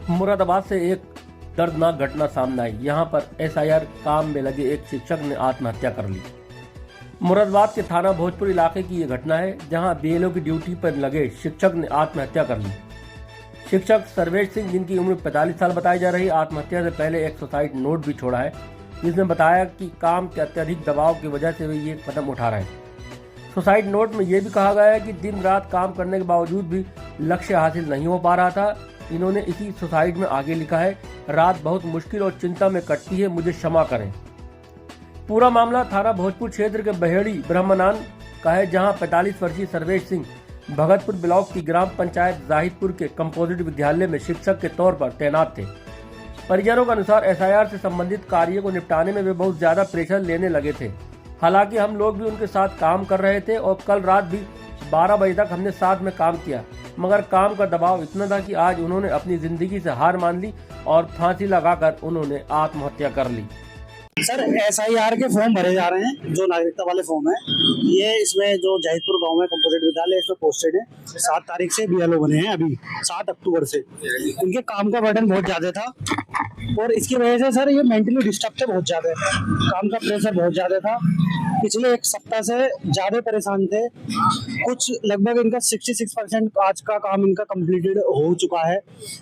मुरादाबाद से एक दर्दनाक घटना सामने आई। यहां पर एसआईआर काम में लगे एक शिक्षक ने आत्महत्या कर ली। मुरादाबाद के थाना भोजपुर इलाके की यह घटना है, जहां बीएलओ की ड्यूटी पर लगे शिक्षक ने आत्महत्या कर ली। शिक्षक सर्वेश सिंह, जिनकी उम्र 45 साल बताई जा रही, आत्महत्या से पहले एक सुसाइड नोट भी छोड़ा है, जिसमें बताया कि काम के अत्यधिक दबाव की वजह से वे ये कदम उठा रहे हैं। सुसाइड नोट में यह भी कहा गया है कि दिन रात काम करने के बावजूद भी लक्ष्य हासिल नहीं हो पा रहा था। इन्होंने इसी सुसाइड में आगे लिखा है, रात बहुत मुश्किल और चिंता में कटती है, मुझे क्षमा करें। पूरा मामला थाना भोजपुर क्षेत्र के बहेड़ी ब्रह्मनान का है, जहां 45 वर्षीय सर्वेश सिंह भगतपुर ब्लॉक की ग्राम पंचायत जाहिदपुर के कंपोजिट विद्यालय में शिक्षक के तौर पर तैनात थे। परिजनों के अनुसार एसआईआर से संबंधित कार्य को निपटाने में वे बहुत ज्यादा प्रेशर लेने लगे थे। हालांकि हम लोग भी उनके साथ काम कर रहे थे और कल रात भी 12 बजे तक हमने साथ में काम किया, मगर काम का दबाव इतना था कि आज उन्होंने अपनी जिंदगी से हार मान ली और फांसी लगाकर उन्होंने आत्महत्या कर ली। सर, एसआईआर के फॉर्म भरे जा रहे हैं, जो नागरिकता वाले फॉर्म है। ये इसमें जो जाहिदपुर गांव में कंपोजिट विद्यालय इसमें पोस्टेड है। 7 तारीख से बीएलओ बने हैं, अभी 7 अक्टूबर से। इनके काम का बर्डन बहुत ज्यादा था और इसकी वजह से सर ये मेंटली डिस्टर्ब थे, बहुत ज्यादा काम का प्रेशर बहुत ज्यादा था। पिछले एक सप्ताह से ज्यादा परेशान थे। कुछ लगभग इनका 66% आज का काम इनका कंप्लीटेड हो चुका है,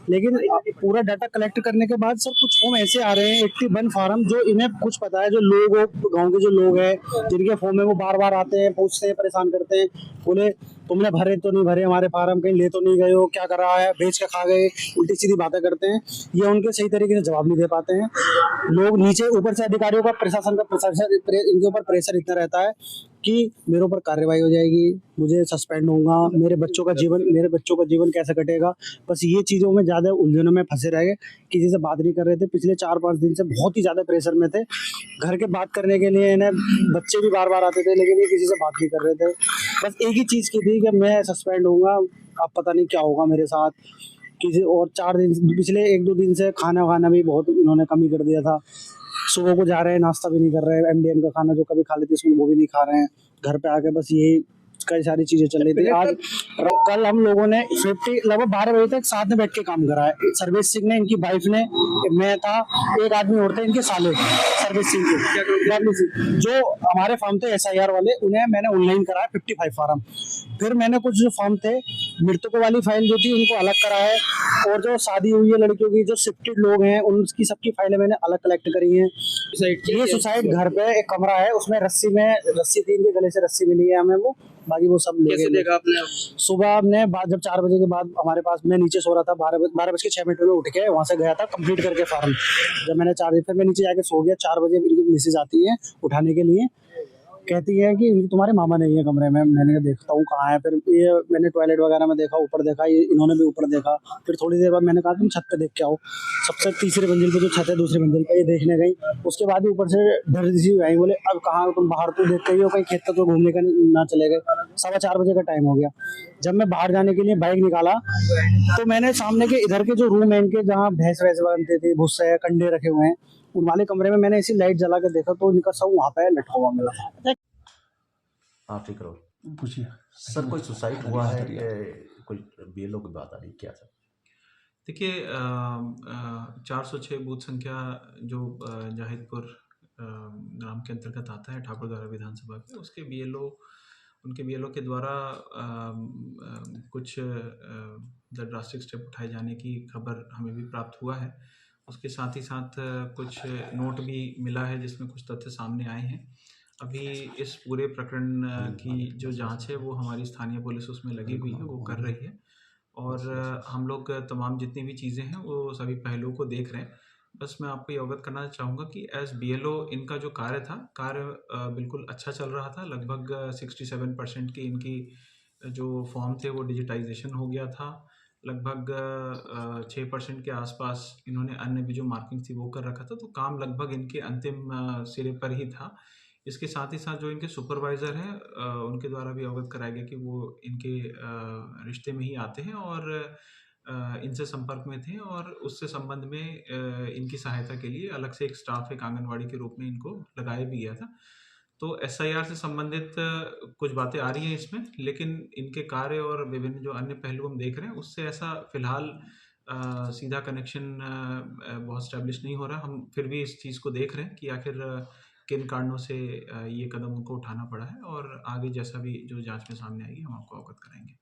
लेकिन पूरा डाटा कलेक्ट करने के बाद सर कुछ फॉर्म ऐसे आ रहे हैं 81 फार्म, जो इन्हें कुछ पता है, जो लोग गांव के जो लोग हैं जिनके फॉर्म में वो बार बार आते हैं, पूछते हैं, परेशान करते हैं, बोले तुमने भरे तो नहीं भरे, हमारे फार्म कहीं ले तो नहीं गए हो, क्या कर रहा है, बेच के खा गए, उल्टी सीधी बातें करते हैं। ये उनके सही तरीके से जवाब नहीं दे पाते हैं। लोग नीचे ऊपर से अधिकारियों का, प्रशासन का प्रेशर, इनके ऊपर प्रेशर इतना रहता है कि मेरे ऊपर कार्रवाई हो जाएगी, मुझे सस्पेंड होऊंगा, मेरे बच्चों का जीवन कैसे कटेगा। बस ये चीज़ों में ज़्यादा उलझनों में फंसे रह गए, किसी से बात नहीं कर रहे थे। पिछले 4-5 दिन से बहुत ही ज़्यादा प्रेशर में थे। घर के बात करने के लिए इन्हें बच्चे भी बार बार आते थे, लेकिन ये किसी से बात नहीं कर रहे थे। बस एक ही चीज़ की थी कि मैं सस्पेंड होऊंगा, अब पता नहीं क्या होगा मेरे साथ। किसी और 4 दिन, पिछले 1-2 दिन से खाना भी बहुत इन्होंने कमी कर दिया था। सुबह को जा रहे हैं, नाश्ता भी नहीं कर रहे हैं, एमडीएम का खाना जो कभी खा लेते हैं वो भी नहीं खा रहे हैं। घर पे आके बस यही कई सारी चीजें चल रही थी। आज कल हम लोगों ने लगभग 12 बजे तक साथ में बैठ के काम करा है। सर्वेश सिंह ने, इनकी वाइफ ने, मैं था, एक आदमी और थे, इनके साले सर्वेश सिंह के, जो हमारे फॉर्म थे एसआईआर वाले, उन्हें मैंने ऑनलाइन कराया 55 फार्म। फिर मैंने कुछ जो फॉर्म थे, मृतकों वाली फाइल जो थी उनको अलग करा है, और जो शादी हुई है लड़कियों की, जो शिफ्टेड लोग हैं, उनकी सबकी फाइलें मैंने अलग कलेक्ट करी हैं। ये सुसाइड घर पे एक कमरा है, उसमें रस्सी थी, इनके गले से रस्सी मिली है हमें, वो बाकी वो सब ले गए। आपने सुबह हमने जब 4 बजे के बाद हमारे पास, मैं नीचे सो रहा था, 12:06 में उठ के वहां से गया था कंप्लीट करके फार्म। जब मैंने 4 बजे, फिर मैं नीचे जाके सो गया। 4 बजे इनकी मैसेज आती है उठाने के लिए, कहती है कि तुम्हारे मामा नहीं है कमरे में। मैंने देखता हूँ कहाँ है, फिर ये मैंने टॉयलेट वगैरह में देखा, ऊपर देखा, ये इन्होंने भी ऊपर देखा। फिर थोड़ी देर बाद मैंने कहा तुम छत पे देख के आओ। सबसे तीसरी मंजिल पे जो छत है, दूसरी मंजिल पे, ये देखने गई। उसके बाद ही ऊपर से डर सी आई, बोले अब कहाँ तुम, बाहर तो देख के ही हो, कहीं खेत तो घूमने का ना चले गए। 4:15 बजे का टाइम हो गया। जब मैं बाहर जाने के लिए बाइक निकाला, तो मैंने सामने के इधर के जो रूम है इनके, जहाँ भैंस वैस बनते थे, भूसे कंडे रखे हुए हैं, उन वाले कमरे में मैंने ऐसी लाइट जला के देखा, तो इनका सब वहाँ पे लटका हुआ मिला। आप ठीक रहो, पूछिए सर। कोई सुसाइड हुआ है, कोई बीएलओ की बात आ रही, क्या सर? देखिए, 406 बूथ संख्या जो जाहिदपुर ग्राम के अंतर्गत आता है, ठाकुरद्वारा विधानसभा के, उसके बीएलओ के द्वारा कुछ ड्रास्टिक स्टेप उठाए जाने की खबर हमें भी प्राप्त हुआ है। उसके साथ ही साथ कुछ नोट भी मिला है, जिसमें कुछ तथ्य सामने आए हैं। अभी इस पूरे प्रकरण की जो जांच है वो हमारी स्थानीय पुलिस उसमें लगी हुई है, वो कर रही है, और हम लोग तमाम जितनी भी चीज़ें हैं वो सभी पहलुओं को देख रहे हैं। बस मैं आपको ये अवगत करना चाहूँगा कि एज बीएलओ इनका जो कार्य बिल्कुल अच्छा चल रहा था। लगभग 67% की इनकी जो फॉर्म थे वो डिजिटाइजेशन हो गया था। लगभग 6% के आसपास इन्होंने अन्य भी जो मार्किंग थी वो कर रखा था, तो काम लगभग इनके अंतिम सिरे पर ही था। इसके साथ ही साथ जो इनके सुपरवाइज़र हैं, उनके द्वारा भी अवगत कराया गया कि वो इनके रिश्ते में ही आते हैं और इनसे संपर्क में थे, और उससे संबंध में इनकी सहायता के लिए अलग से एक स्टाफ, एक आंगनवाड़ी के रूप में इनको लगाया भी गया था। तो एसआईआर से संबंधित कुछ बातें आ रही हैं इसमें, लेकिन इनके कार्य और विभिन्न जो अन्य पहलू हम देख रहे हैं, उससे ऐसा फिलहाल सीधा कनेक्शन बहुत स्टैब्लिश नहीं हो रहा। हम फिर भी इस चीज़ को देख रहे हैं कि आखिर किन कारणों से ये कदम उनको उठाना पड़ा है, और आगे जैसा भी जो जांच में सामने आएगी हम आपको अवगत कराएंगे।